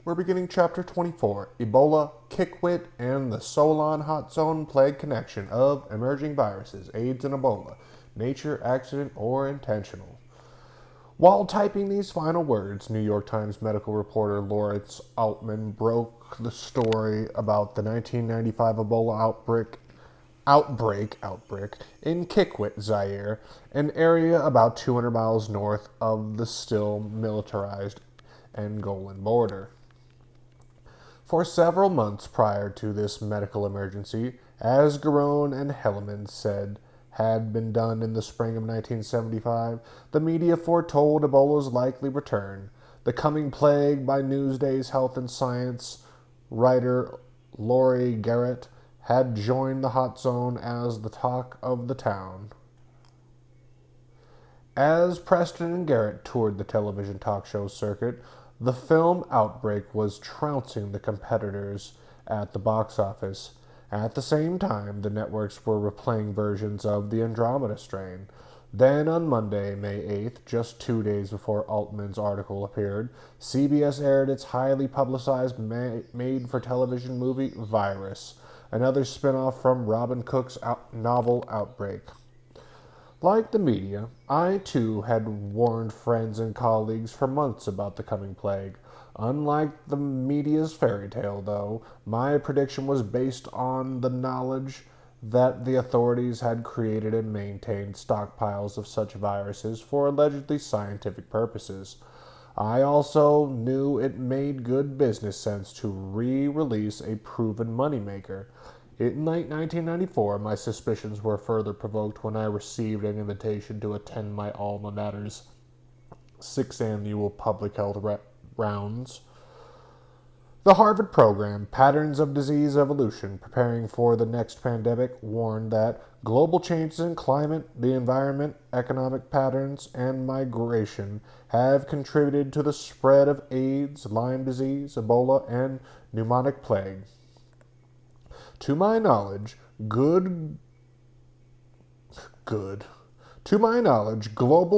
we're beginning Chapter 24, Ebola, Kikwit, and the Solon Hot Zone Plague Connection of Emerging Viruses, AIDS and Ebola, Nature, Accident, or Intentional. While typing these final words, New York Times medical reporter Lawrence Altman broke the story about the 1995 Ebola outbreak in Kikwit, Zaire, an area about 200 miles north of the still militarized Angolan border. For several months prior to this medical emergency, as Garone and Helleman said had been done in the spring of 1975, the media foretold Ebola's likely return. The Coming Plague by Newsday's Health and Science writer Laurie Garrett had joined the hot zone as the talk of the town. As Preston and Garrett toured the television talk show circuit, the film Outbreak was trouncing the competitors at the box office. At the same time, the networks were replaying versions of The Andromeda Strain. Then on Monday, May 8th, just 2 days before Altman's article appeared, CBS aired its highly publicized made-for-television movie Virus, another spin-off from Robin Cook's novel Outbreak. Like the media, I too had warned friends and colleagues for months about the coming plague. Unlike the media's fairy tale, though, my prediction was based on the knowledge that the authorities had created and maintained stockpiles of such viruses for allegedly scientific purposes. I also knew it made good business sense to re-release a proven moneymaker. In late 1994, my suspicions were further provoked when I received an invitation to attend my alma mater's 6th annual public health rounds. The Harvard program, Patterns of Disease Evolution, Preparing for the Next Pandemic, warned that global changes in climate, the environment, economic patterns, and migration have contributed to the spread of AIDS, Lyme disease, Ebola, and pneumonic plague. To my knowledge, global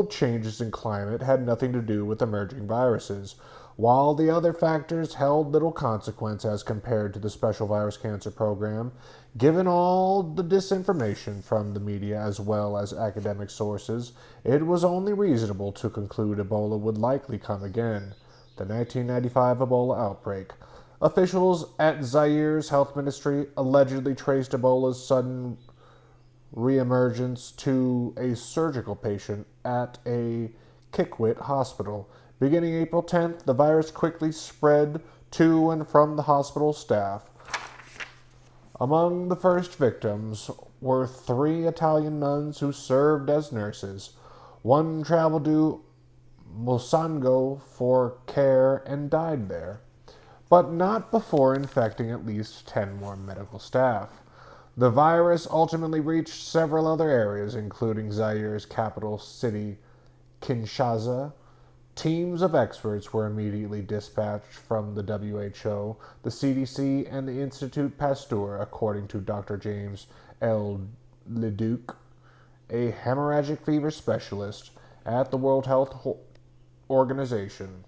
changes in climate had nothing to do with emerging viruses, while the other factors held little consequence as compared to the Special Virus Cancer Program. Given all the disinformation from the media as well as academic sources, it was only reasonable to conclude Ebola would likely come again. The 1995 Ebola outbreak. Officials at Zaire's health ministry allegedly traced Ebola's sudden reemergence to a surgical patient at a Kikwit hospital. Beginning April 10th, the virus quickly spread to and from the hospital staff. Among the first victims were 3 Italian nuns who served as nurses. One traveled to Mosango for care and died there, but not before infecting at least 10 more medical staff. The virus ultimately reached several other areas, including Zaire's capital city, Kinshasa. Teams of experts were immediately dispatched from the WHO, the CDC, and the Institut Pasteur, according to Dr. James L. Leduc, a hemorrhagic fever specialist at the World Health Organization.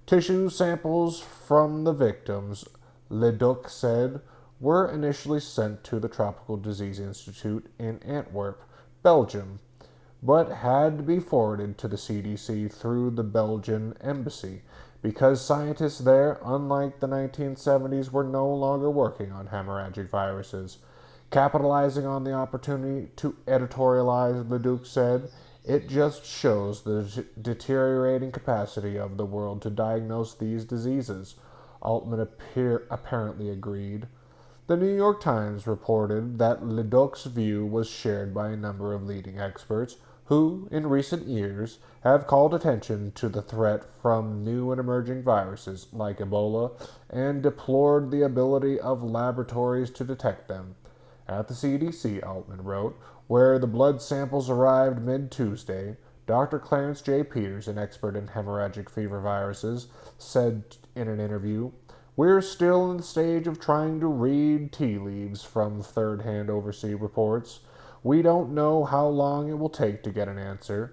Tissue samples from the victims, Leduc said, were initially sent to the Tropical Disease Institute in Antwerp, Belgium, but had to be forwarded to the CDC through the Belgian embassy because scientists there, unlike the 1970s, were no longer working on hemorrhagic viruses. Capitalizing on the opportunity to editorialize, Leduc said, it just shows the deteriorating capacity of the world to diagnose these diseases. Altman apparently agreed. The New York Times reported that Leduc's view was shared by a number of leading experts who, in recent years, have called attention to the threat from new and emerging viruses like Ebola and deplored the ability of laboratories to detect them. At the CDC, Altman wrote, where the blood samples arrived mid-Tuesday, Dr. Clarence J. Peters, an expert in hemorrhagic fever viruses, said in an interview, we're still in the stage of trying to read tea leaves from third-hand overseas reports. We don't know how long it will take to get an answer.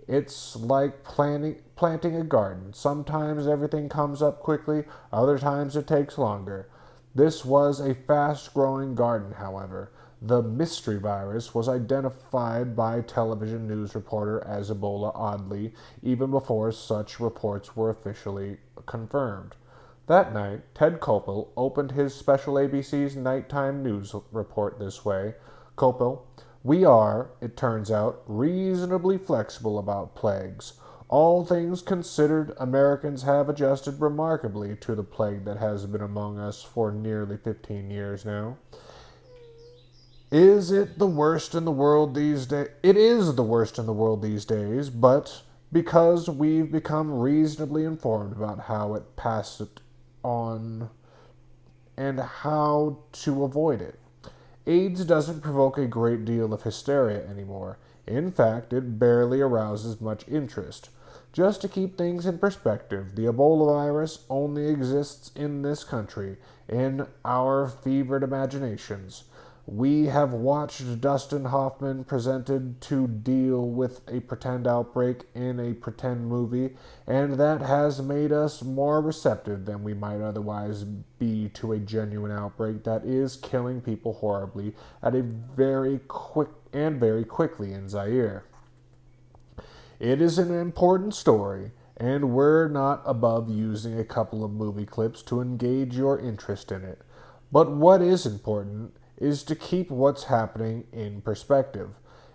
It's like planting a garden. Sometimes everything comes up quickly, other times it takes longer. This was a fast-growing garden, however. The mystery virus was identified by television news reporter as Ebola oddly, even before such reports were officially confirmed. That night, Ted Koppel opened his special ABC's nighttime news report this way. Koppel, we are, it turns out, reasonably flexible about plagues. All things considered, Americans have adjusted remarkably to the plague that has been among us for nearly 15 years now. Is it the worst in the world these days? It is the worst in the world these days, but because we've become reasonably informed about how it passed on and how to avoid it. AIDS doesn't provoke a great deal of hysteria anymore. In fact, it barely arouses much interest. Just to keep things in perspective, the Ebola virus only exists in this country, in our fevered imaginations. We have watched Dustin Hoffman presented to deal with a pretend outbreak in a pretend movie, and that has made us more receptive than we might otherwise be to a genuine outbreak that is killing people horribly at a very quickly in Zaire. It is an important story, and we're not above using a couple of movie clips to engage your interest in it. But what is important is to keep what's happening in perspective.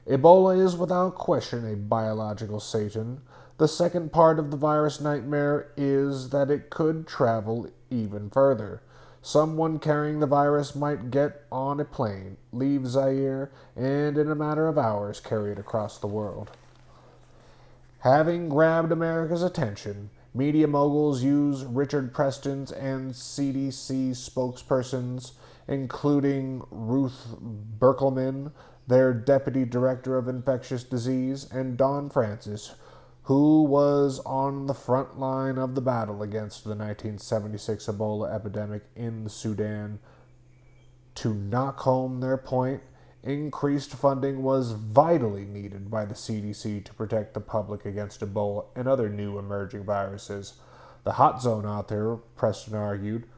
Ebola is without question a biological Satan. The second part of the virus nightmare is that it could travel even further. Someone carrying the virus might get on a plane, leave Zaire, and in a matter of hours carry it across the world. Having grabbed America's attention, media moguls use Richard Preston's and CDC spokespersons, including Ruth Berkelman, their Deputy Director of Infectious Disease, and Don Francis, who was on the front line of the battle against the 1976 Ebola epidemic in the Sudan. To knock home their point, increased funding was vitally needed by the CDC to protect the public against Ebola and other new emerging viruses. The hot zone out there, Preston argued,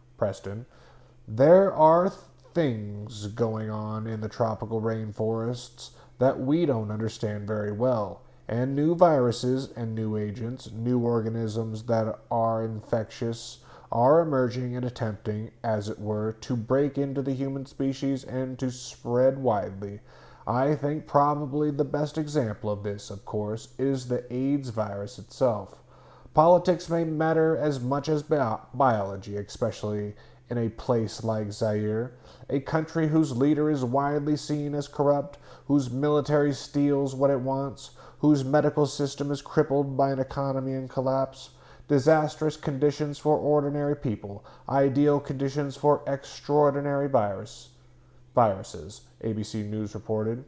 there are things going on in the tropical rainforests that we don't understand very well, and new viruses and new agents, new organisms that are infectious, are emerging and attempting, as it were, to break into the human species and to spread widely. I think probably the best example of this, of course, is the AIDS virus itself. Politics may matter as much as biology, especially in a place like Zaire, a country whose leader is widely seen as corrupt, whose military steals what it wants, whose medical system is crippled by an economy in collapse. Disastrous conditions for ordinary people, ideal conditions for extraordinary viruses, ABC News reported.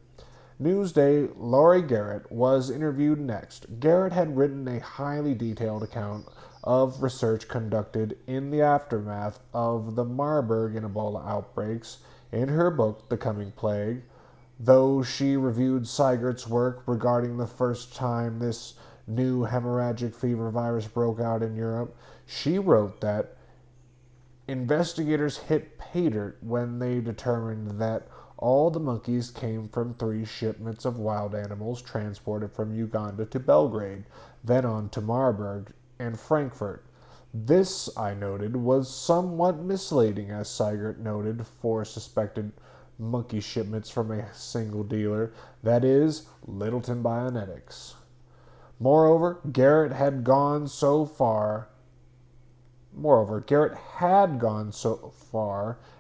Newsday Laurie Garrett was interviewed next. Garrett had written a highly detailed account of research conducted in the aftermath of the Marburg and Ebola outbreaks in her book, The Coming Plague. Though she reviewed Seigert's work regarding the first time this new hemorrhagic fever virus broke out in Europe, she wrote that investigators hit pay dirt when they determined that all the monkeys came from 3 shipments of wild animals transported from Uganda to Belgrade, then on to Marburg and Frankfurt. This, I noted, was somewhat misleading, as Seigert noted, for suspected monkey shipments from a single dealer, that is, Littleton Bionetics. Moreover, Garrett had gone so far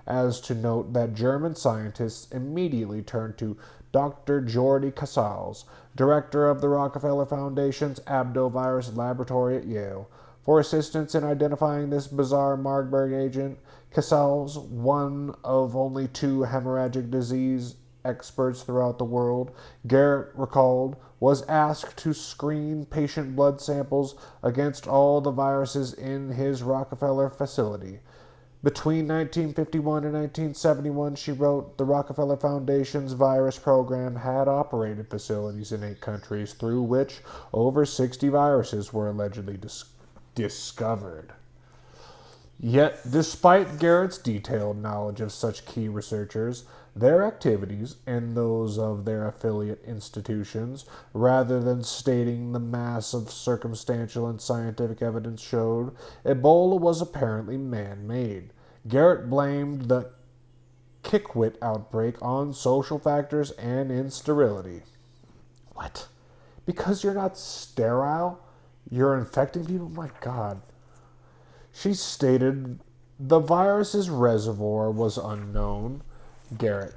as to note that German scientists immediately turned to Dr. Jordi Casals, director of the Rockefeller Foundation's Abdovirus laboratory at Yale, for assistance in identifying this bizarre Marburg agent. Casals, one of only 2 hemorrhagic disease experts throughout the world, Garrett recalled, was asked to screen patient blood samples against all the viruses in his Rockefeller facility. Between 1951 and 1971, she wrote, the Rockefeller Foundation's virus program had operated facilities in 8 countries through which over 60 viruses were allegedly discovered. Yet, despite Garrett's detailed knowledge of such key researchers, their activities and those of their affiliate institutions, rather than stating the mass of circumstantial and scientific evidence showed, Ebola was apparently man-made. Garrett blamed the Kikwit outbreak on social factors and instability. What? Because you're not sterile? You're infecting people? My God. She stated the virus's reservoir was unknown. Garrett.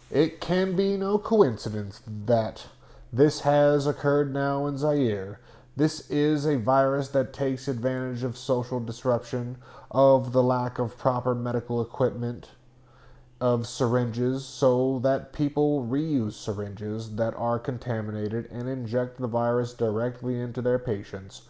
It can be no coincidence that this has occurred now in Zaire. This is a virus that takes advantage of social disruption, of the lack of proper medical equipment, of syringes, so that people reuse syringes that are contaminated and inject the virus directly into their patients.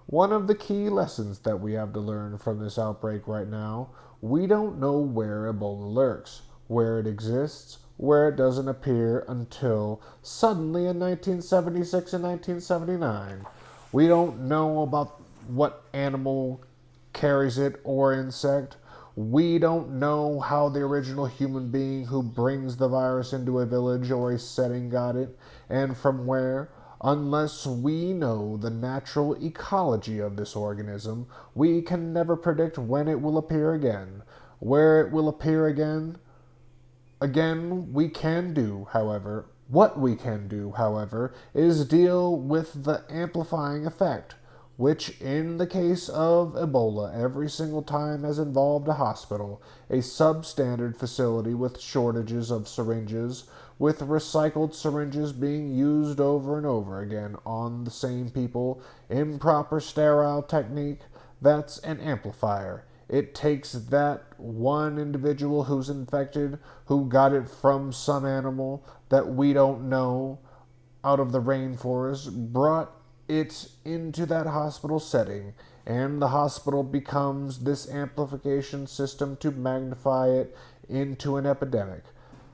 One of the key lessons that we have to learn from this outbreak right now, we don't know where Ebola lurks, where it exists, where it doesn't appear until suddenly in 1976 and 1979. We don't know about what animal carries it or insect. We don't know how the original human being who brings the virus into a village or a setting got it, and from where. Unless we know the natural ecology of this organism, we can never predict when it will appear again. Where it will appear again, we can do, however, what we can do, however, is deal with the amplifying effect, which in the case of Ebola every single time has involved a hospital, a substandard facility with shortages of syringes, with recycled syringes being used over and over again on the same people, improper sterile technique. That's an amplifier. It takes that one individual who's infected, who got it from some animal that we don't know out of the rainforest, brought it into that hospital setting, and the hospital becomes this amplification system to magnify it into an epidemic.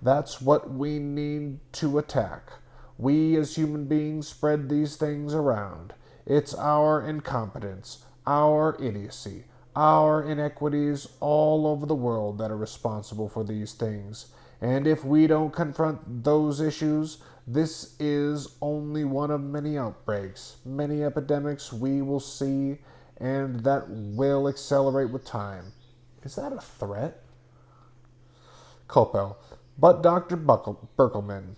That's what we need to attack. We as human beings spread these things around. It's our incompetence, our idiocy, our inequities all over the world that are responsible for these things. And if we don't confront those issues, this is only one of many outbreaks, many epidemics we will see, and that will accelerate with time. Is that a threat? Coppel. But Dr. Berkelman,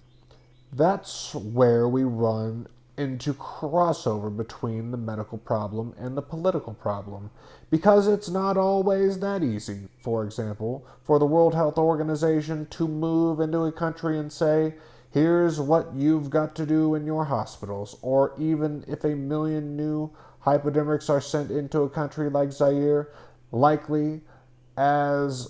that's where we run into crossover between the medical problem and the political problem, because it's not always that easy, for example, for the World Health Organization to move into a country and say, here's what you've got to do in your hospitals, or even if a million new hypodermics are sent into a country like Zaire, likely as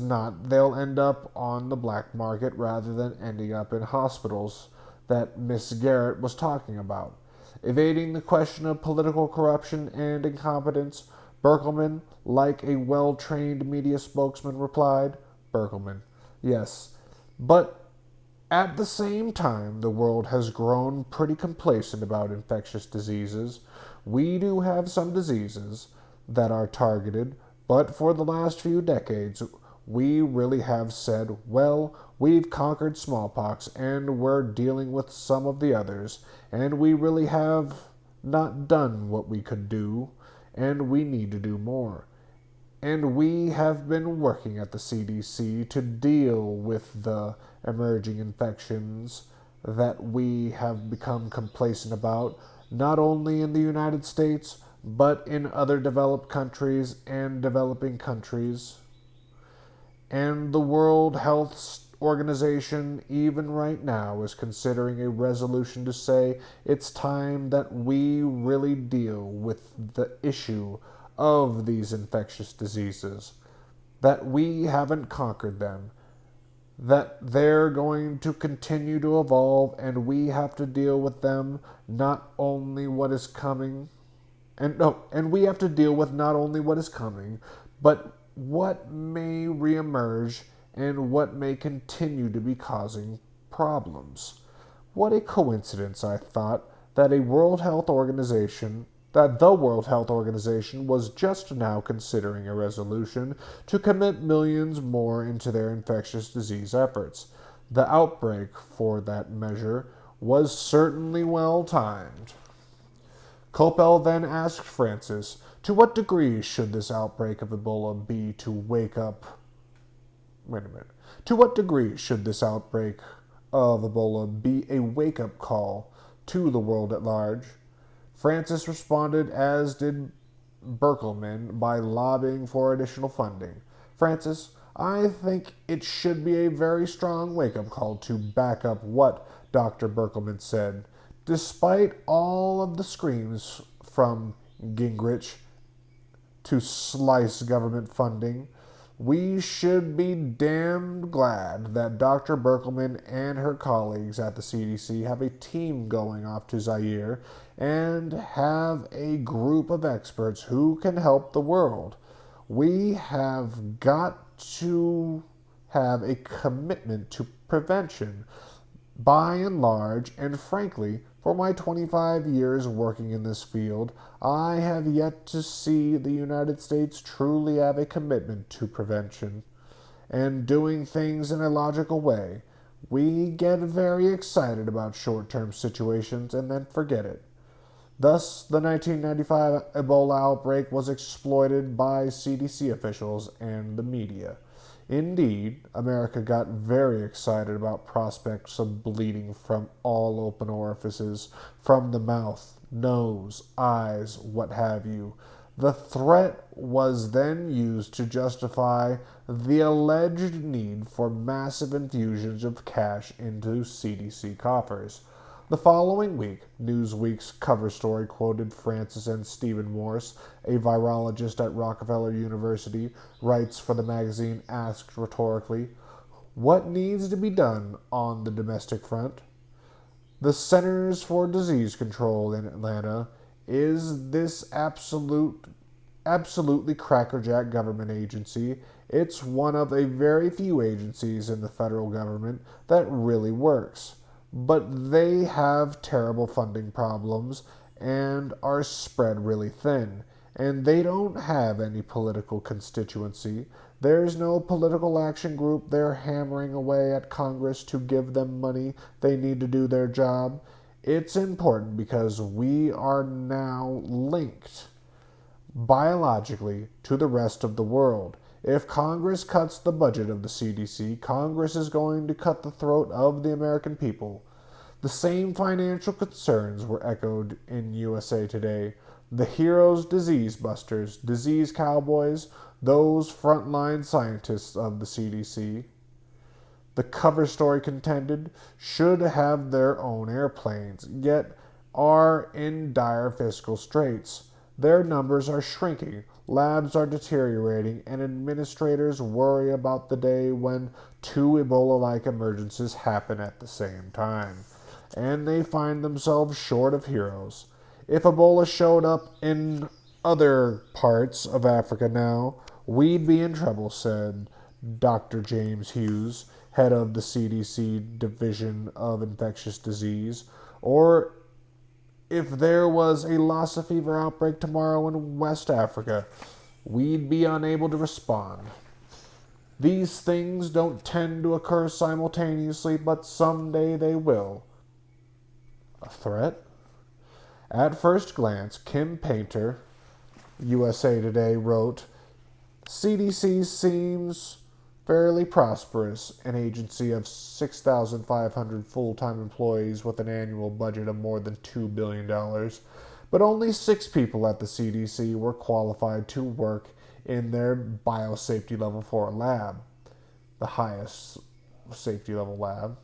not, they'll end up on the black market rather than ending up in hospitals that Miss Garrett was talking about. Evading the question of political corruption and incompetence, Berkelman, like a well-trained media spokesman, replied, Berkelman, yes, but at the same time, the world has grown pretty complacent about infectious diseases. We do have some diseases that are targeted, but for the last few decades, we really have said, well, we've conquered smallpox and we're dealing with some of the others, and we really have not done what we could do, and we need to do more. And we have been working at the CDC to deal with the emerging infections that we have become complacent about, not only in the United States, but in other developed countries and developing countries. And the World Health Organization, even right now, is considering a resolution to say it's time that we really deal with the issue of these infectious diseases, that we haven't conquered them, that they're going to continue to evolve, and we have to deal with them, not only what is coming And we have to deal with not only what is coming, but what may reemerge and what may continue to be causing problems. What a coincidence, I thought, that the World Health Organization was just now considering a resolution to commit millions more into their infectious disease efforts. The outbreak, for that measure, was certainly well timed. Coppel then asked Francis, to what degree should this outbreak of Ebola be to wake up... Wait a minute. To what degree should this outbreak of Ebola be a wake-up call to the world at large? Francis responded, as did Berkelman, by lobbying for additional funding. Francis, I think it should be a very strong wake-up call to back up what Dr. Berkelman said. Despite all of the screams from Gingrich to slice government funding, we should be damned glad that Dr. Berkelman and her colleagues at the CDC have a team going off to Zaire and have a group of experts who can help the world. We have got to have a commitment to prevention by and large, and frankly, for my 25 years working in this field, I have yet to see the United States truly have a commitment to prevention and doing things in a logical way. We get very excited about short-term situations and then forget it. Thus, the 1995 Ebola outbreak was exploited by CDC officials and the media. Indeed, America got very excited about prospects of bleeding from all open orifices, from the mouth, nose, eyes, what have you. The threat was then used to justify the alleged need for massive infusions of cash into CDC coffers. The following week, Newsweek's cover story quoted Francis and Stephen Morse, a virologist at Rockefeller University, writes for the magazine, asked rhetorically, "What needs to be done on the domestic front?" The Centers for Disease Control in Atlanta is this absolutely crackerjack government agency. It's one of a very few agencies in the federal government that really works. But they have terrible funding problems and are spread really thin. And they don't have any political constituency. There's no political action group there hammering away at Congress to give them money they need to do their job. It's important because we are now linked biologically to the rest of the world. If Congress cuts the budget of the CDC, Congress is going to cut the throat of the American people. The same financial concerns were echoed in USA Today. The heroes, disease busters, disease cowboys, those frontline scientists of the CDC, the cover story contended, should have their own airplanes, yet are in dire fiscal straits. Their numbers are shrinking, labs are deteriorating, and administrators worry about the day when two Ebola-like emergencies happen at the same time, and they find themselves short of heroes. If Ebola showed up in other parts of Africa now, we'd be in trouble, said Dr. James Hughes, head of the CDC Division of Infectious Disease. Or if there was a Lassa fever outbreak tomorrow in West Africa, we'd be unable to respond. These things don't tend to occur simultaneously, but someday they will. A threat? At first glance, Kim Painter, USA Today, wrote, CDC seems fairly prosperous, an agency of 6,500 full-time employees with an annual budget of more than $2 billion. But only 6 people at the CDC were qualified to work in their biosafety level 4 lab, the highest safety level lab.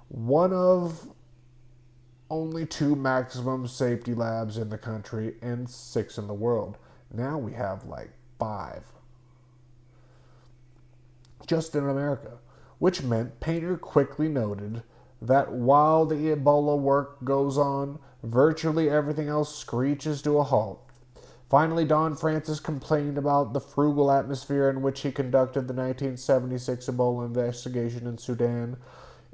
One of only 2 maximum safety labs in the country and 6 in the world. Now we have like 5. Just in America, which meant Painter quickly noted that while the Ebola work goes on, virtually everything else screeches to a halt. Finally, Don Francis complained about the frugal atmosphere in which he conducted the 1976 Ebola investigation in Sudan.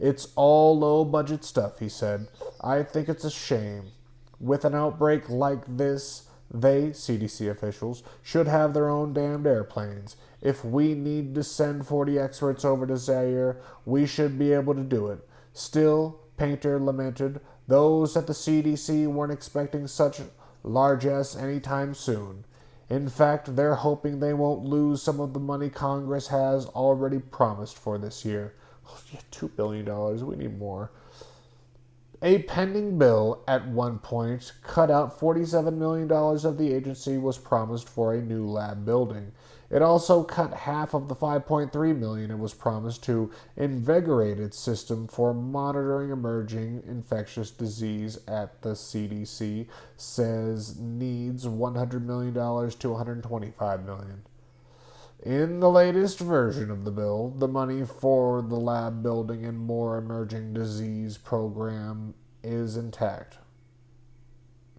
It's all low-budget stuff, he said. I think it's a shame. With an outbreak like this, they, CDC officials, should have their own damned airplanes. If we need to send 40 experts over to Zaire, we should be able to do it. Still, Painter lamented, those at the CDC weren't expecting such largesse anytime soon. In fact, they're hoping they won't lose some of the money Congress has already promised for this year. Oh, yeah, $2 billion. We need more. A pending bill at one point cut out $47 million of the agency was promised for a new lab building. It also cut half of the $5.3 million it was promised to invigorate its system for monitoring emerging infectious disease at the CDC, says needs $100 million to $125 million. In the latest version of the bill, the money for the lab building and more emerging disease program is intact.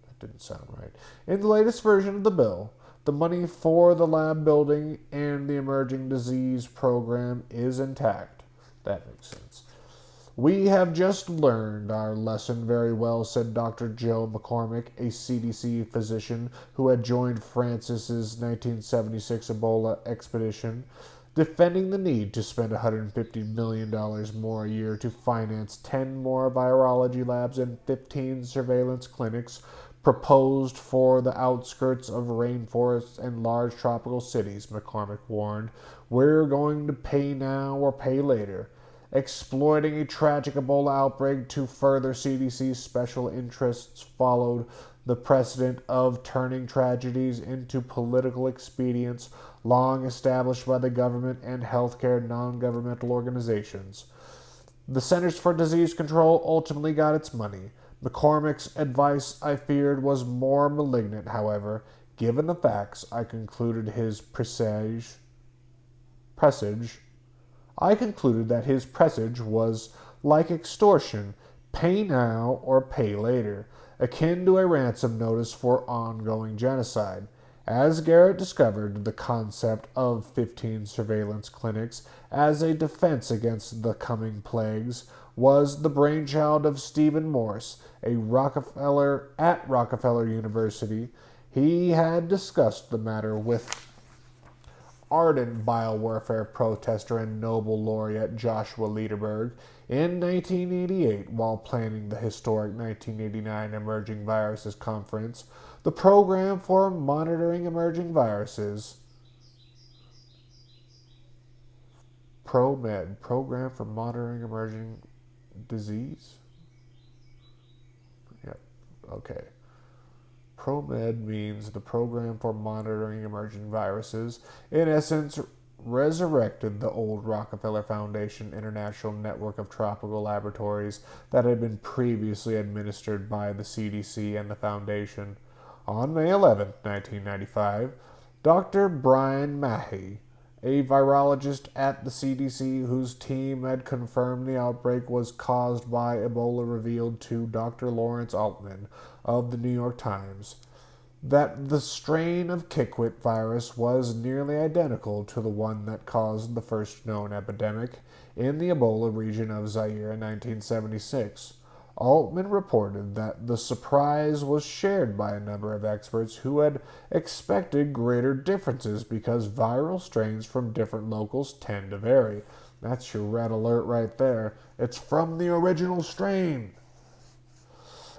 That didn't sound right. In the latest version of the bill, the money for the lab building and the emerging disease program is intact. That makes sense. We have just learned our lesson very well, said Dr. Joe McCormick, a CDC physician who had joined Francis's 1976 Ebola expedition, defending the need to spend $150 million more a year to finance 10 more virology labs and 15 surveillance clinics proposed for the outskirts of rainforests and large tropical cities, McCormick warned. We're going to pay now or pay later. Exploiting a tragic Ebola outbreak to further CDC's special interests followed the precedent of turning tragedies into political expedients long established by the government and healthcare non-governmental organizations. The Centers for Disease Control ultimately got its money. McCormick's advice, I feared, was more malignant, however. Given the facts, I concluded that his presage was like extortion, pay now or pay later, akin to a ransom notice for ongoing genocide. As Garrett discovered, the concept of 15 surveillance clinics as a defense against the coming plagues was the brainchild of Stephen Morse, at Rockefeller University. He had discussed the matter with ardent biowarfare protester and Nobel laureate Joshua Lederberg in 1988 while planning the historic 1989 Emerging Viruses Conference. The Program for Monitoring Emerging Viruses, ProMed, Program for Monitoring Emerging Disease? Yep, okay. ProMed means the Program for Monitoring Emerging Viruses. In essence, resurrected the old Rockefeller Foundation International Network of Tropical Laboratories that had been previously administered by the CDC and the Foundation. On May 11, 1995, Dr. Brian Mahy, a virologist at the CDC whose team had confirmed the outbreak was caused by Ebola, revealed to Dr. Lawrence Altman of the New York Times that the strain of Kikwit virus was nearly identical to the one that caused the first known epidemic in the Ebola region of Zaire in 1976. Altman reported that the surprise was shared by a number of experts who had expected greater differences because viral strains from different locals tend to vary. That's your red alert right there. It's from the original strain.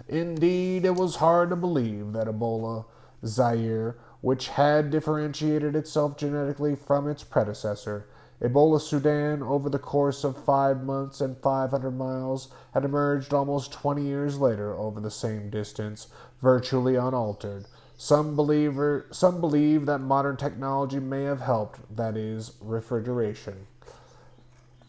Indeed, it was hard to believe that Ebola Zaire, which had differentiated itself genetically from its predecessor, Ebola Sudan, over the course of 5 months and 500 miles, had emerged almost 20 years later over the same distance, virtually unaltered. Some believe that modern technology may have helped, that is, refrigeration.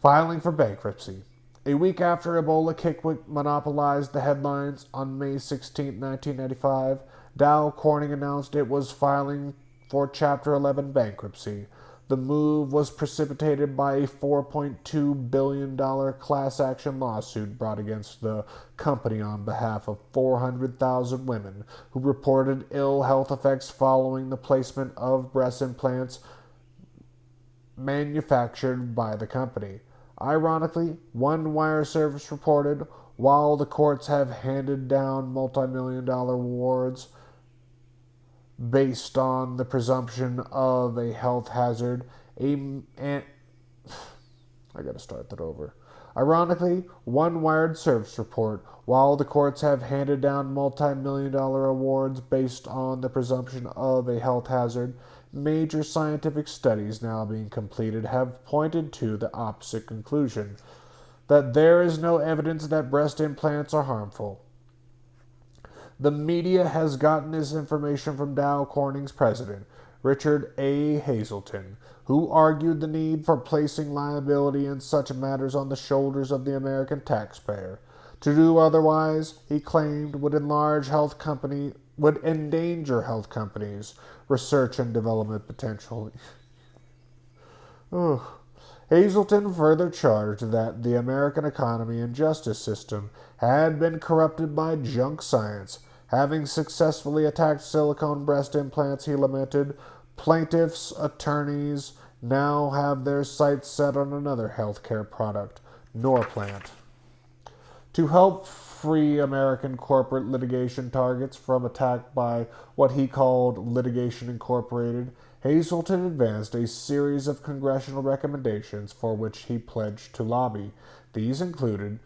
Filing for bankruptcy. A week after Ebola, Kikwit monopolized the headlines. On May 16, 1995, Dow Corning announced it was filing for Chapter 11 bankruptcy. The The move was precipitated by a $4.2 billion class action lawsuit brought against the company on behalf of 400,000 women who reported ill health effects following the placement of breast implants manufactured by the company. Ironically, one wire service reported, while the courts have handed down multi-million-dollar awards based on the presumption of a health hazard, I gotta start that over. Ironically, one Wired Service report, while the courts have handed down multi-million-dollar awards based on the presumption of a health hazard, major scientific studies now being completed have pointed to the opposite conclusion, that there is no evidence that breast implants are harmful. The media has gotten this information from Dow Corning's president, Richard A. Hazelton, who argued the need for placing liability in such matters on the shoulders of the American taxpayer. To do otherwise, he claimed, would endanger health companies' research and development potential. Hazelton further charged that the American economy and justice system had been corrupted by junk science. Having successfully attacked silicone breast implants, he lamented, plaintiffs' attorneys now have their sights set on another healthcare product, Norplant. To help free American corporate litigation targets from attack by what he called Litigation Incorporated, Hazelton advanced a series of congressional recommendations for which he pledged to lobby. These included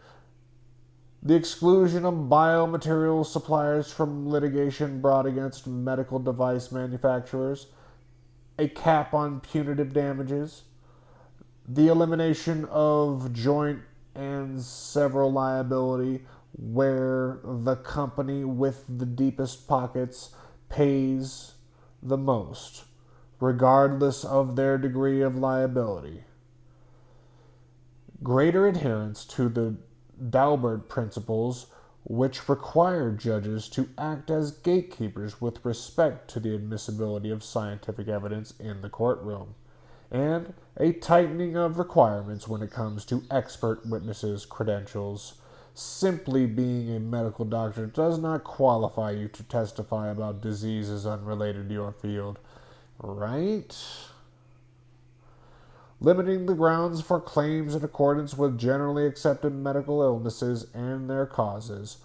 the exclusion of biomaterial suppliers from litigation brought against medical device manufacturers, a cap on punitive damages, the elimination of joint and several liability where the company with the deepest pockets pays the most, regardless of their degree of liability. Greater adherence to the Daubert principles, which require judges to act as gatekeepers with respect to the admissibility of scientific evidence in the courtroom, and a tightening of requirements when it comes to expert witnesses' credentials. Simply being a medical doctor does not qualify you to testify about diseases unrelated to your field, right? Limiting the grounds for claims in accordance with generally accepted medical illnesses and their causes.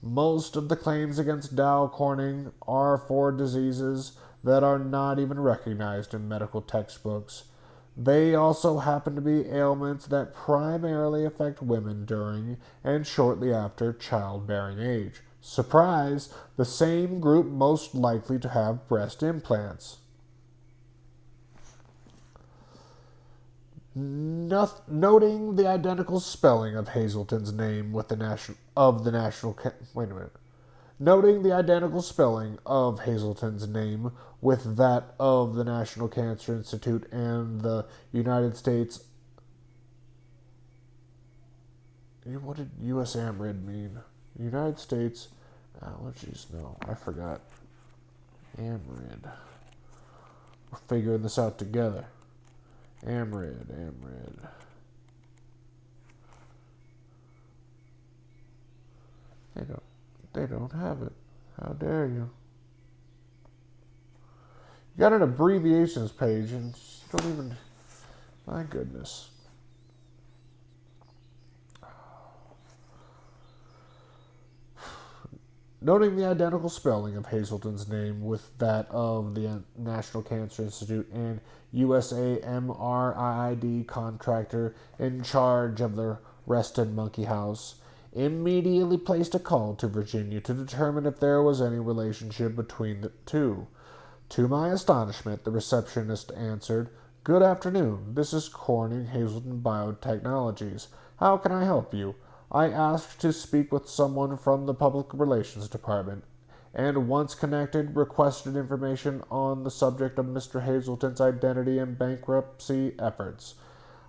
Most of the claims against Dow Corning are for diseases that are not even recognized in medical textbooks. They also happen to be ailments that primarily affect women during and shortly after childbearing age. Surprise! The same group most likely to have breast implants. Noting the identical spelling of Hazelton's name with Noting the identical spelling of Hazelton's name with that of the National Cancer Institute and the United States. What did USAMRID mean? United States Allergies. No, I forgot. AMRID. We're figuring this out together. AMRID. They don't have it. How dare you? You got an abbreviations page and you don't even... My goodness. Noting the identical spelling of Hazelton's name with that of the National Cancer Institute and USAMRID contractor in charge of the Reston Monkey House, immediately placed a call to Virginia to determine if there was any relationship between the two. To my astonishment, the receptionist answered, "Good afternoon. This is Corning Hazelton Biotechnologies. How can I help you? I asked to speak with someone from the Public Relations Department, and once connected, requested information on the subject of Mr. Hazelton's identity and bankruptcy efforts.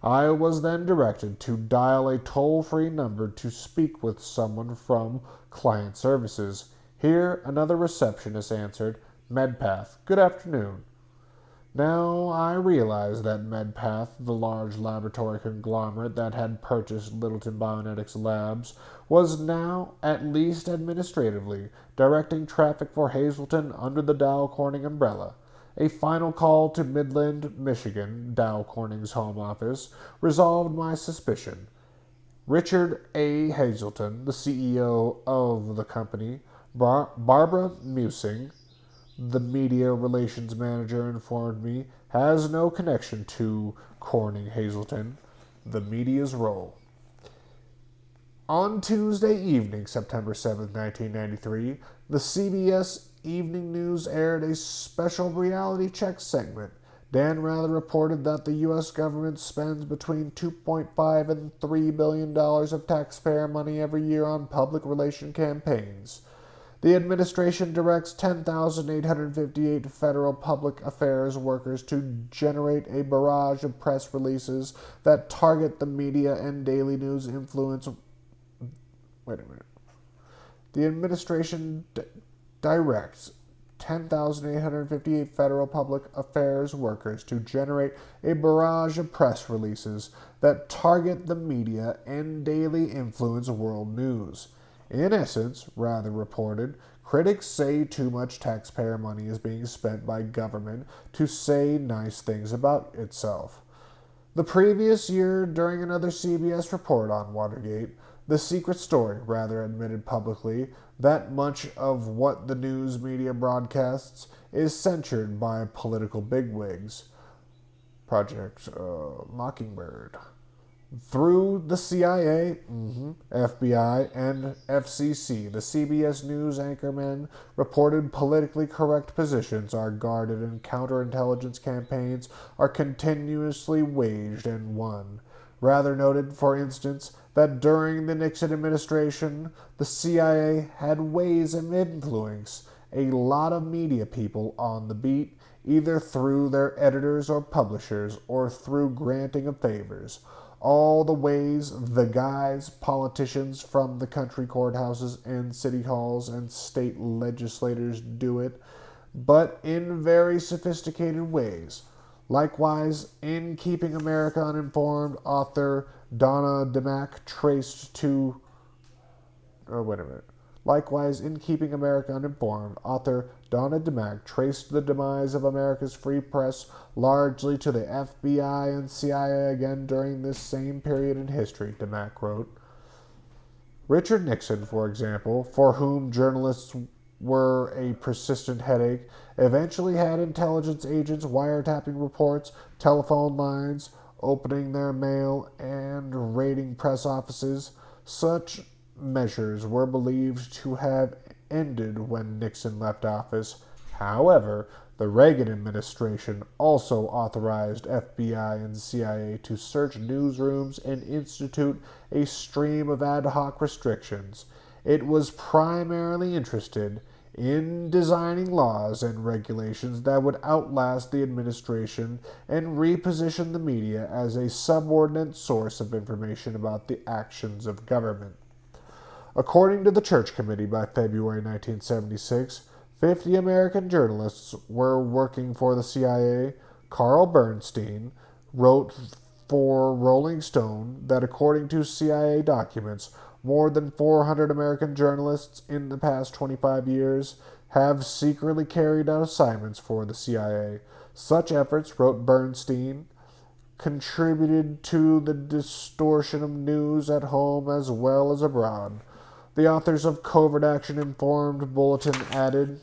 I was then directed to dial a toll-free number to speak with someone from Client Services. Here, another receptionist answered, Medpath. Good afternoon. Now I realized that MedPath, the large laboratory conglomerate that had purchased Littleton Bionetics Labs, was now, at least administratively, directing traffic for Hazleton under the Dow Corning umbrella. A final call to Midland, Michigan, Dow Corning's home office, resolved my suspicion. Richard A. Hazleton, the CEO of the company, Barbara Musing, the media relations manager, informed me, has no connection to Corning Hazleton, the media's role. On Tuesday evening, September 7th, 1993, the CBS Evening News aired a special reality check segment. Dan Rather reported that the U.S. government spends between $2.5 and $3 billion of taxpayer money every year on public relation campaigns. The administration directs 10,858 federal public affairs workers to generate a barrage of press releases that target the media and daily news influence. Wait a minute. The administration directs 10,858 federal public affairs workers to generate a barrage of press releases that target the media and daily influence world news. In essence, Rather reported, critics say too much taxpayer money is being spent by government to say nice things about itself. The previous year, during another CBS report on Watergate, the secret story Rather admitted publicly that much of what the news media broadcasts is censored by political bigwigs. Project Mockingbird. Through the CIA, FBI, and FCC, the CBS News anchormen reported politically correct positions are guarded and counterintelligence campaigns are continuously waged and won. Rather noted, for instance, that during the Nixon administration, the CIA had ways of influencing a lot of media people on the beat, either through their editors or publishers or through granting of favors. All the ways the guys, politicians from the country courthouses and city halls and state legislators do it, but in very sophisticated ways. Likewise, in Keeping America Uninformed, author Donna DeMack traced to... Likewise, in Keeping America Uninformed, author Donna DeMack traced the demise of America's free press largely to the FBI and CIA again during this same period in history, DeMack wrote. Richard Nixon, for example, for whom journalists were a persistent headache, eventually had intelligence agents wiretapping reports, telephone lines, opening their mail, and raiding press offices. Such measures were believed to have ended when Nixon left office. However, the Reagan administration also authorized FBI and CIA to search newsrooms and institute a stream of ad hoc restrictions. It was primarily interested in designing laws and regulations that would outlast the administration and reposition the media as a subordinate source of information about the actions of government. According to the Church Committee, by February 1976, 50 American journalists were working for the CIA. Carl Bernstein wrote for Rolling Stone that according to CIA documents, more than 400 American journalists in the past 25 years have secretly carried out assignments for the CIA. Such efforts, wrote Bernstein, contributed to the distortion of news at home as well as abroad. The authors of Covert Action Informed Bulletin added,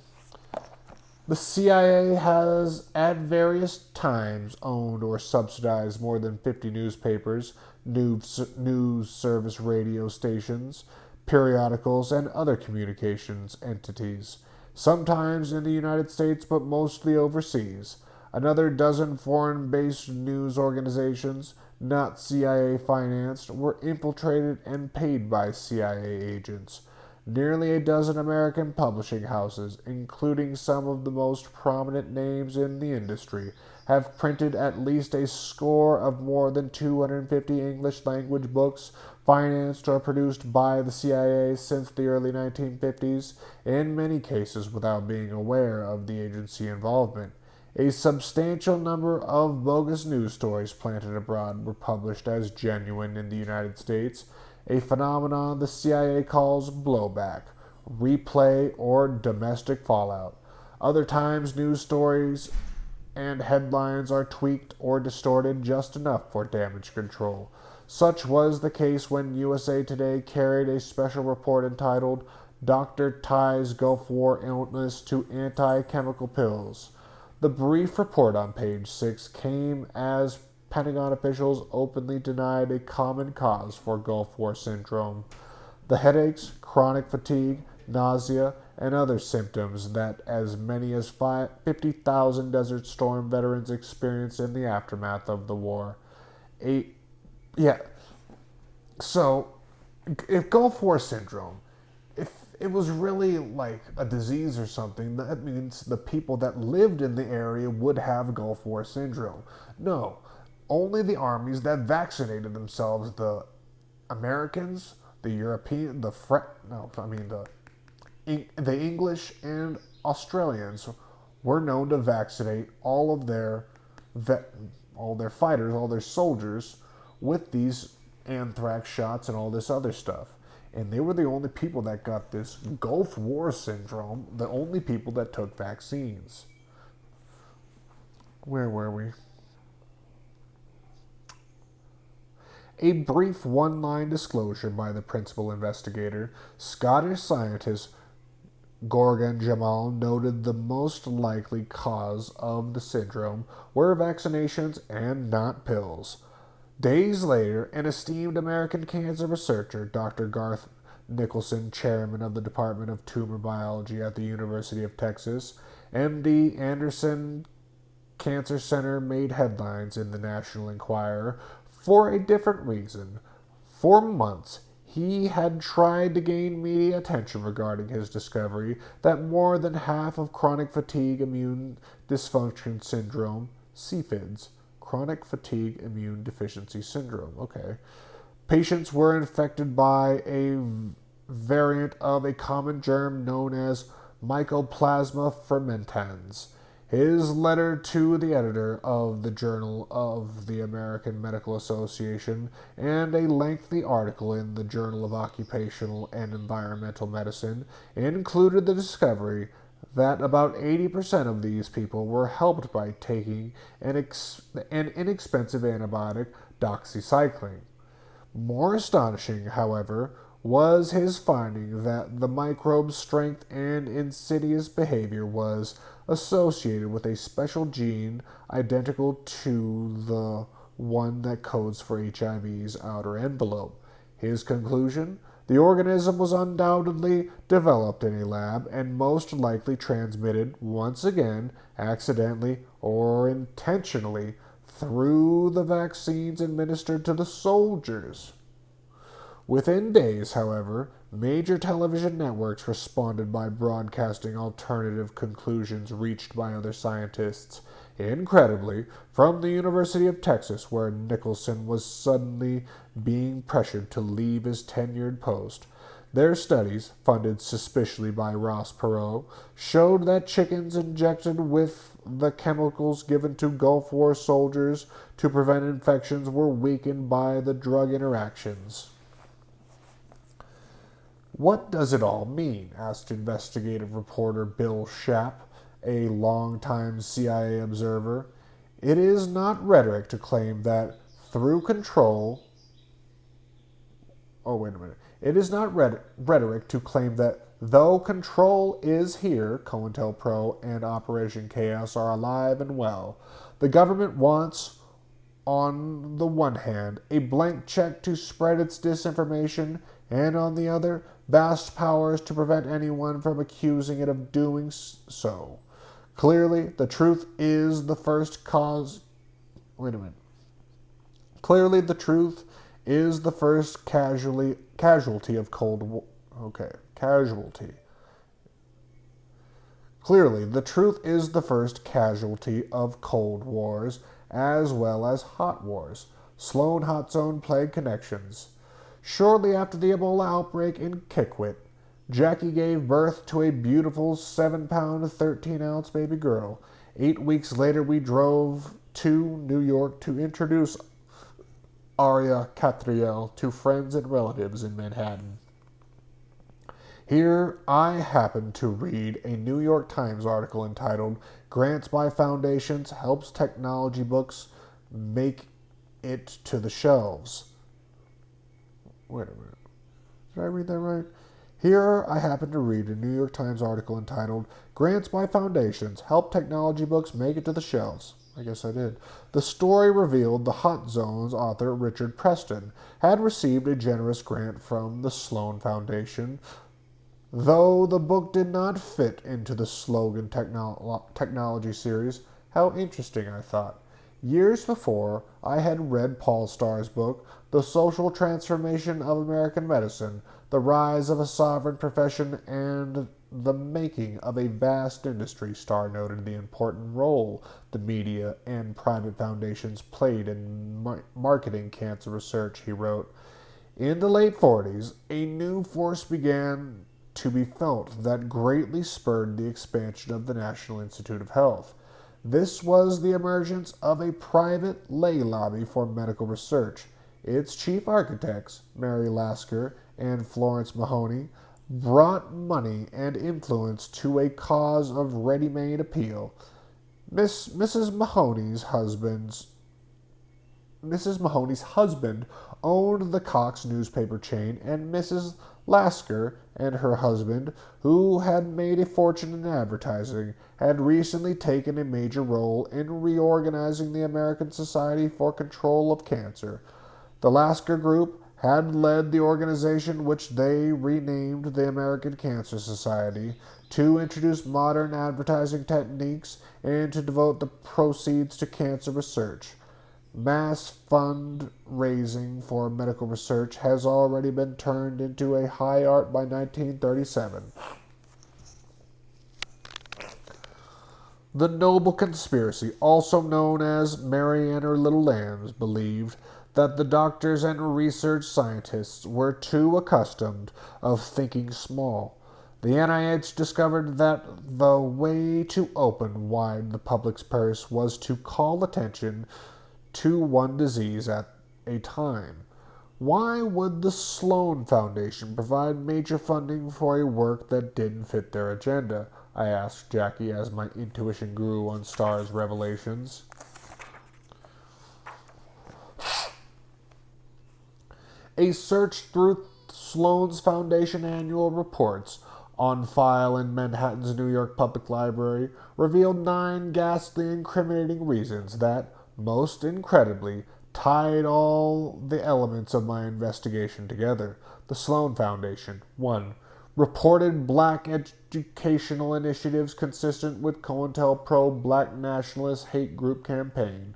the CIA has at various times owned or subsidized more than 50 newspapers, news service radio stations, periodicals, and other communications entities, sometimes in the United States but mostly overseas. Another dozen foreign-based news organizations, not CIA-financed, were infiltrated and paid by CIA agents. Nearly a dozen American publishing houses, including some of the most prominent names in the industry, have printed at least a score of more than 250 English-language books financed or produced by the CIA since the early 1950s, in many cases without being aware of the agency involvement. A substantial number of bogus news stories planted abroad were published as genuine in the United States, a phenomenon the CIA calls blowback, replay, or domestic fallout. Other times, news stories and headlines are tweaked or distorted just enough for damage control. Such was the case when USA Today carried a special report entitled Doctor Ties Gulf War Illness to Anti-Chemical Pills. The brief report on page 6 came as Pentagon officials openly denied a common cause for Gulf War syndrome: the headaches, chronic fatigue, nausea, and other symptoms that as many as 50,000 Desert Storm veterans experienced in the aftermath of the war. A, yeah, so if Gulf War syndrome, if it was really like a disease or something, that means the people that lived in the area would have Gulf War syndrome. No, only the armies that vaccinated themselves, the Americans, the European, the English and Australians were known to vaccinate all their fighters, all their soldiers with these anthrax shots and all this other stuff. And they were the only people that got this Gulf War syndrome, the only people that took vaccines. Where were we? A brief one-line disclosure by the principal investigator, Scottish scientist Gorgon Jamal, noted the most likely cause of the syndrome were vaccinations and not pills. Days later, an esteemed American cancer researcher, Dr. Garth Nicholson, chairman of the Department of Tumor Biology at the University of Texas, M.D. Anderson Cancer Center, made headlines in the National Enquirer for a different reason. For months, he had tried to gain media attention regarding his discovery that more than half of chronic fatigue immune dysfunction syndrome, CFIDS, chronic fatigue immune deficiency syndrome, patients were infected by a variant of a common germ known as Mycoplasma fermentans. His letter to the editor of the Journal of the American Medical Association and a lengthy article in the Journal of Occupational and Environmental Medicine included the discovery that about 80% of these people were helped by taking an inexpensive antibiotic, doxycycline. More astonishing, however, was his finding that the microbe's strength and insidious behavior was associated with a special gene identical to the one that codes for HIV's outer envelope. His conclusion? The organism was undoubtedly developed in a lab and most likely transmitted, once again, accidentally or intentionally, through the vaccines administered to the soldiers. Within days, however, major television networks responded by broadcasting alternative conclusions reached by other scientists. Incredibly, from the University of Texas, where Nicholson was suddenly being pressured to leave his tenured post, their studies, funded suspiciously by Ross Perot, showed that chickens injected with the chemicals given to Gulf War soldiers to prevent infections were weakened by the drug interactions. "What does it all mean?" asked investigative reporter Bill Schaap, a longtime CIA observer. It is not rhetoric to claim that through control... Oh, wait a minute. It is not rhetoric to claim that though control is here, COINTELPRO and Operation Chaos are alive and well, the government wants, on the one hand, a blank check to spread its disinformation, and on the other, vast powers to prevent anyone from accusing it of doing so. Clearly, the truth is the first cause... Wait a minute. Clearly, the truth is the first casualty of Cold War... Casualty. Clearly, the truth is the first casualty of Cold Wars, as well as Hot Wars. Sloan Hot Zone Plague Connections. Shortly after the Ebola outbreak in Kikwit, Jackie gave birth to a beautiful 7-pound, 13-ounce baby girl. 8 weeks later, we drove to New York to introduce Aria Catriel to friends and relatives in Manhattan. Here, I happened to read a New York Times article entitled Grants by Foundations Helps Technology Books Make It to the Shelves. Wait a minute. Did I read that right? Here, I happened to read a New York Times article entitled Grants by Foundations Help Technology Books Make It to the Shelves. I guess I did. The story revealed the Hot Zone's author, Richard Preston, had received a generous grant from the Sloan Foundation. Though the book did not fit into the slogan technology series, how interesting, I thought. Years before, I had read Paul Starr's book, The Social Transformation of American Medicine, The Rise of a Sovereign Profession, and the Making of a Vast Industry. Starr noted the important role the media and private foundations played in marketing cancer research, he wrote. In the late 40s, a new force began to be felt that greatly spurred the expansion of the National Institute of Health. This was the emergence of a private lay lobby for medical research. Its chief architects, Mary Lasker and Florence Mahoney, brought money and influence to a cause of ready-made appeal. Mrs. Mahoney's husband owned the Cox newspaper chain, and Mrs. Lasker and her husband, who had made a fortune in advertising, had recently taken a major role in reorganizing the American Society for Control of Cancer. The Lasker Group had led the organization, which they renamed the American Cancer Society, to introduce modern advertising techniques and to devote the proceeds to cancer research. Mass fundraising for medical research has already been turned into a high art by 1937. The Noble Conspiracy, also known as Mary and Her Little Lambs, believed that the doctors and research scientists were too accustomed of thinking small. The NIH discovered that the way to open wide the public's purse was to call attention to one disease at a time. Why would the Sloan Foundation provide major funding for a work that didn't fit their agenda? I asked Jackie as my intuition grew on Starr's revelations. A search through Sloan's Foundation annual reports on file in Manhattan's New York Public Library revealed 9 ghastly incriminating reasons that, most incredibly, tied all the elements of my investigation together. The Sloan Foundation. 1. Reported black educational initiatives consistent with COINTELPRO Black Nationalist Hate Group campaign.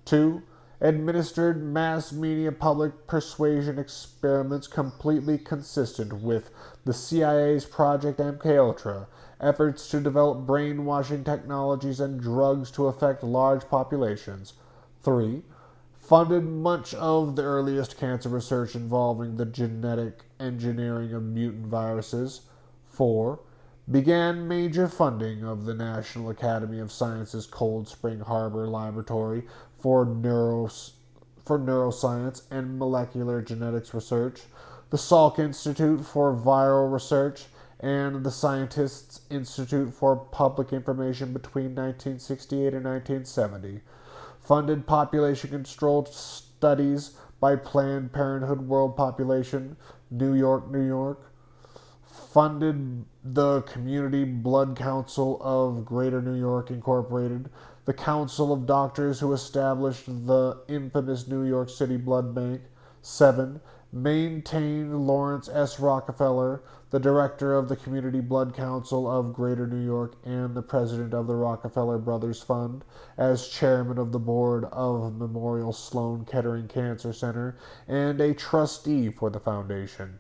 2. Administered mass media public persuasion experiments completely consistent with the CIA's Project MKUltra, efforts to develop brainwashing technologies and drugs to affect large populations. 3. Funded much of the earliest cancer research involving the genetic engineering of mutant viruses. 4. Began major funding of the National Academy of Sciences Cold Spring Harbor Laboratory for neuroscience and molecular genetics research, the Salk Institute for Viral Research, and the Scientists' Institute for Public Information between 1968 and 1970. Funded population-controlled studies by Planned Parenthood World Population, New York, New York. Funded the Community Blood Council of Greater New York Incorporated, the Council of Doctors who established the infamous New York City Blood Bank. 7. Maintained Lawrence S. Rockefeller, the director of the Community Blood Council of Greater New York and the president of the Rockefeller Brothers Fund, as chairman of the board of Memorial Sloan-Kettering Cancer Center and a trustee for the foundation.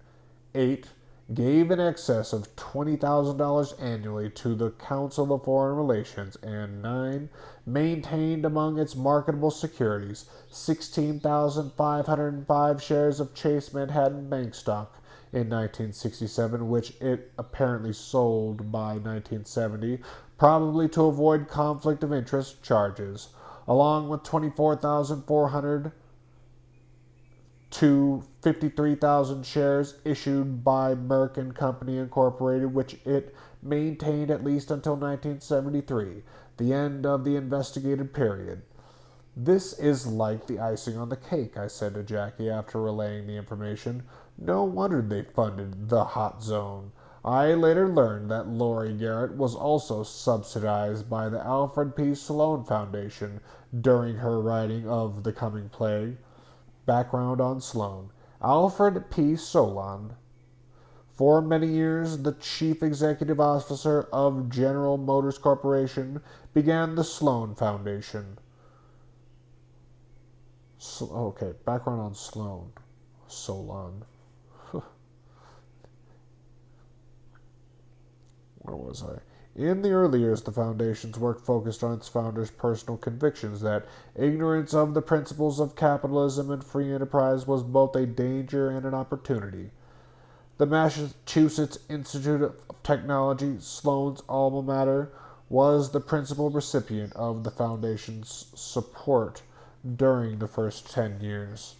8. Gave in excess of $20,000 annually to the Council of Foreign Relations, and 9. Maintained among its marketable securities 16,505 shares of Chase Manhattan Bank stock in 1967, which it apparently sold by 1970, probably to avoid conflict of interest charges, along with 24,400 to 53,000 shares issued by Merck and Company Incorporated, which it maintained at least until 1973, the end of the investigated period. "This is like the icing on the cake," I said to Jackie after relaying the information. "No wonder they funded the Hot Zone." I later learned that Laurie Garrett was also subsidized by the Alfred P. Sloan Foundation during her writing of The Coming Plague. Background on Sloan. Alfred P. Solon, for many years the chief executive officer of General Motors Corporation, began the Sloan Foundation. Background on Sloan. Solon. Where was I? In the early years, the Foundation's work focused on its founders' personal convictions that ignorance of the principles of capitalism and free enterprise was both a danger and an opportunity. The Massachusetts Institute of Technology, Sloan's alma mater, was the principal recipient of the Foundation's support during the first 10 years.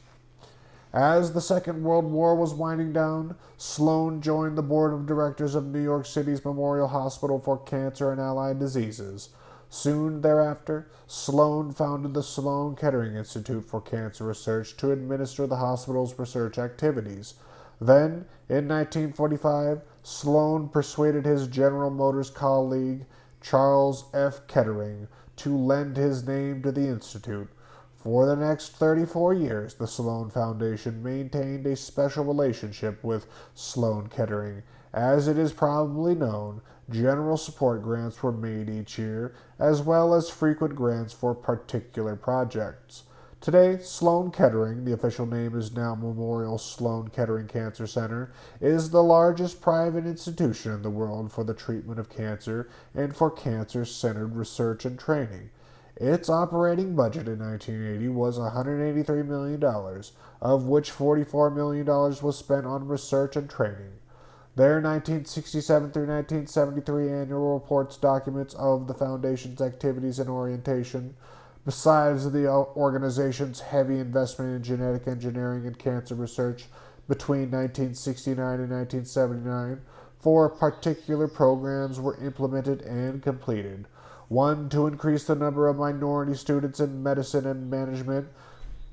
As the Second World War was winding down, Sloan joined the board of directors of New York City's Memorial Hospital for Cancer and Allied Diseases. Soon thereafter, Sloan founded the Sloan-Kettering Institute for Cancer Research to administer the hospital's research activities. Then, in 1945, Sloan persuaded his General Motors colleague, Charles F. Kettering, to lend his name to the institute. For the next 34 years, the Sloan Foundation maintained a special relationship with Sloan-Kettering. As it is probably known, general support grants were made each year, as well as frequent grants for particular projects. Today, Sloan-Kettering, the official name is now Memorial Sloan-Kettering Cancer Center, is the largest private institution in the world for the treatment of cancer and for cancer-centered research and training. Its operating budget in 1980 was $183 million, of which $44 million was spent on research and training. Their 1967 through 1973 annual reports documents of the Foundation's activities and orientation. Besides the organization's heavy investment in genetic engineering and cancer research between 1969 and 1979, 4 particular programs were implemented and completed. 1 to increase the number of minority students in medicine and management,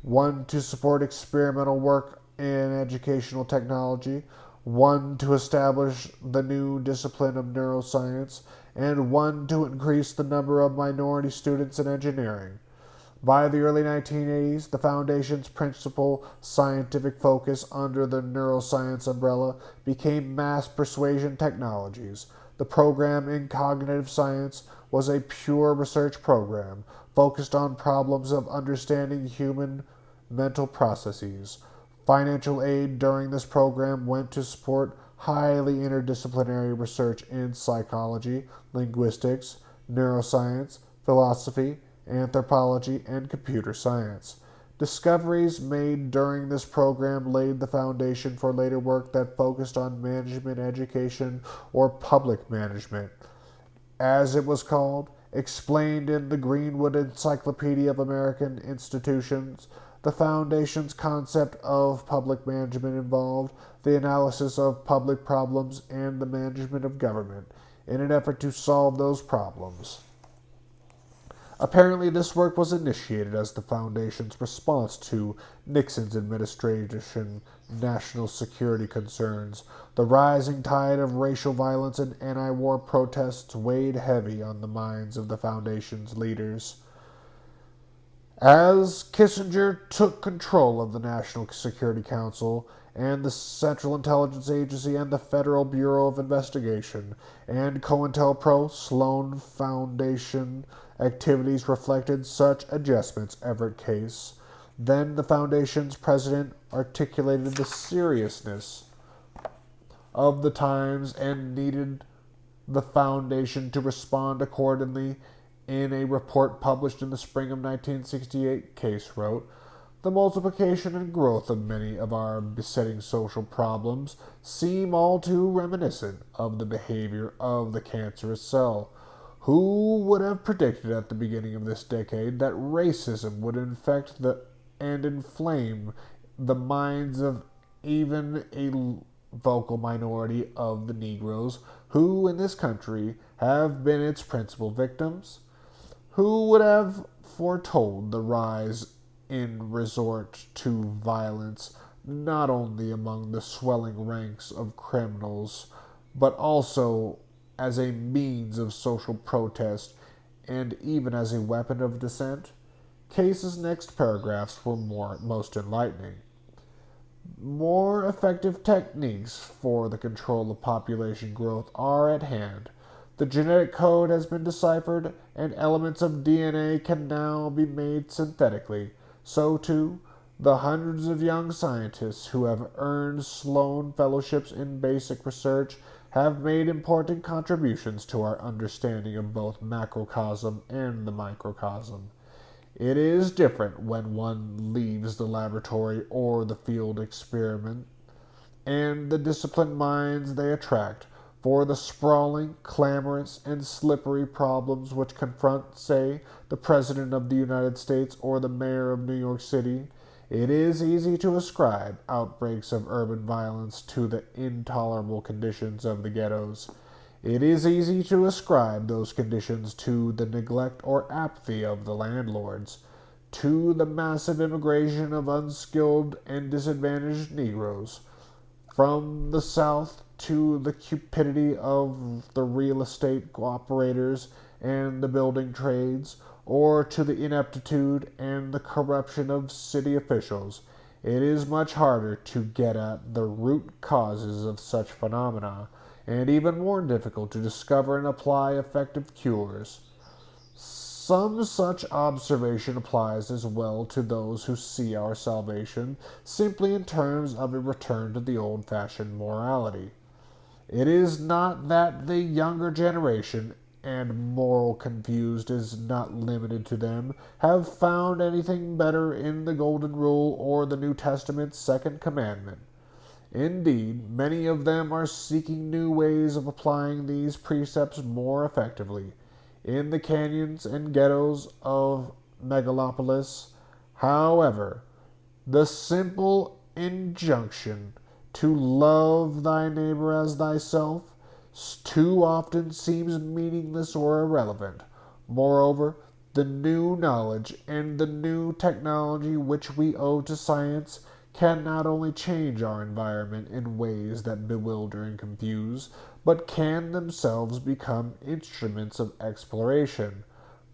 1 to support experimental work in educational technology, 1 to establish the new discipline of neuroscience, and 1 to increase the number of minority students in engineering. By the early 1980s, the Foundation's principal scientific focus under the neuroscience umbrella became mass persuasion technologies. The program in cognitive science was a pure research program focused on problems of understanding human mental processes. Financial aid during this program went to support highly interdisciplinary research in psychology, linguistics, neuroscience, philosophy, anthropology, and computer science. Discoveries made during this program laid the foundation for later work that focused on management education, or public management, as it was called, explained in the Greenwood Encyclopedia of American Institutions. The Foundation's concept of public management involved the analysis of public problems and the management of government in an effort to solve those problems. Apparently, this work was initiated as the Foundation's response to Nixon's administration national security concerns. The rising tide of racial violence and anti-war protests weighed heavy on the minds of the Foundation's leaders. As Kissinger took control of the National Security Council and the Central Intelligence Agency and the Federal Bureau of Investigation and COINTELPRO, Sloan Foundation activities reflected such adjustments. Everett Case, then the Foundation's president, articulated the seriousness of the times and needed the Foundation to respond accordingly. In a report published in the spring of 1968, Case wrote, "The multiplication and growth of many of our besetting social problems seem all too reminiscent of the behavior of the cancerous cell, Who would have predicted at the beginning of this decade that racism would infect and inflame the minds of even a vocal minority of the Negroes who in this country have been its principal victims? Who would have foretold the rise in resort to violence not only among the swelling ranks of criminals, but also as a means of social protest and even as a weapon of dissent? Case's next paragraphs were most enlightening. More effective techniques for the control of population growth are at hand. The genetic code has been deciphered, and elements of DNA can now be made synthetically. So, too, the hundreds of young scientists who have earned Sloan fellowships in basic research have made important contributions to our understanding of both macrocosm and the microcosm. It is different when one leaves the laboratory or the field experiment and the disciplined minds they attract for the sprawling, clamorous, and slippery problems which confront, say, the President of the United States or the Mayor of New York City. It is easy to ascribe outbreaks of urban violence to the intolerable conditions of the ghettos. It is easy to ascribe those conditions to the neglect or apathy of the landlords, to the massive immigration of unskilled and disadvantaged Negroes from the South, to the cupidity of the real estate operators and the building trades, or to the ineptitude and the corruption of city officials. It is much harder to get at the root causes of such phenomena, and even more difficult to discover and apply effective cures. Some such observation applies as well to those who see our salvation simply in terms of a return to the old-fashioned morality. It is not that the younger generation, and moral confused is not limited to them, have found anything better in the Golden Rule or the New Testament's second commandment. Indeed, many of them are seeking new ways of applying these precepts more effectively. In the canyons and ghettos of megalopolis, however, the simple injunction to love thy neighbor as thyself too often seems meaningless or irrelevant. Moreover, the new knowledge and the new technology which we owe to science can not only change our environment in ways that bewilder and confuse, but can themselves become instruments of exploration.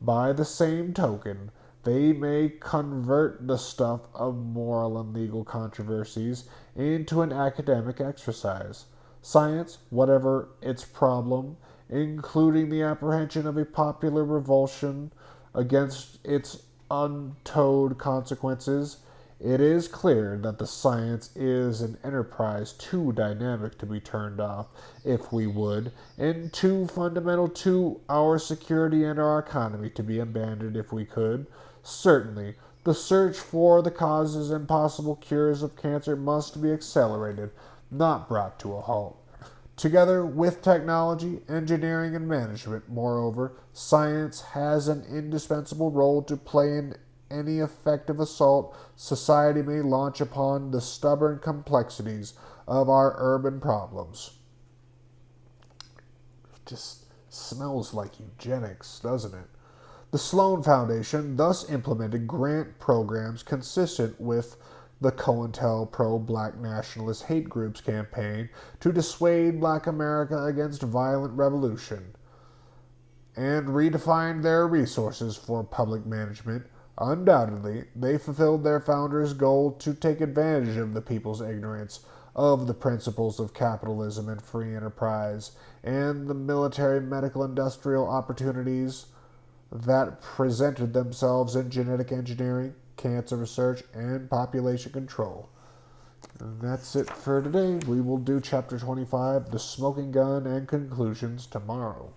By the same token, they may convert the stuff of moral and legal controversies into an academic exercise. Science, whatever its problem, including the apprehension of a popular revulsion against its untowed consequences, it is clear that the science is an enterprise too dynamic to be turned off if we would, and too fundamental to our security and our economy to be abandoned if we could. Certainly, the search for the causes and possible cures of cancer must be accelerated, not brought to a halt. Together with technology, engineering, and management, moreover, science has an indispensable role to play in any effective assault society may launch upon the stubborn complexities of our urban problems. It just smells like eugenics, doesn't it? The Sloan Foundation thus implemented grant programs consistent with the COINTELPRO Black Nationalist Hate Groups campaign to dissuade Black America against violent revolution, and redefined their resources for public management. Undoubtedly, they fulfilled their founders' goal to take advantage of the people's ignorance of the principles of capitalism and free enterprise, and the military, medical, industrial opportunities that presented themselves in genetic engineering, cancer research, and population control. And that's it for today. We will do Chapter 25, The Smoking Gun, and conclusions tomorrow.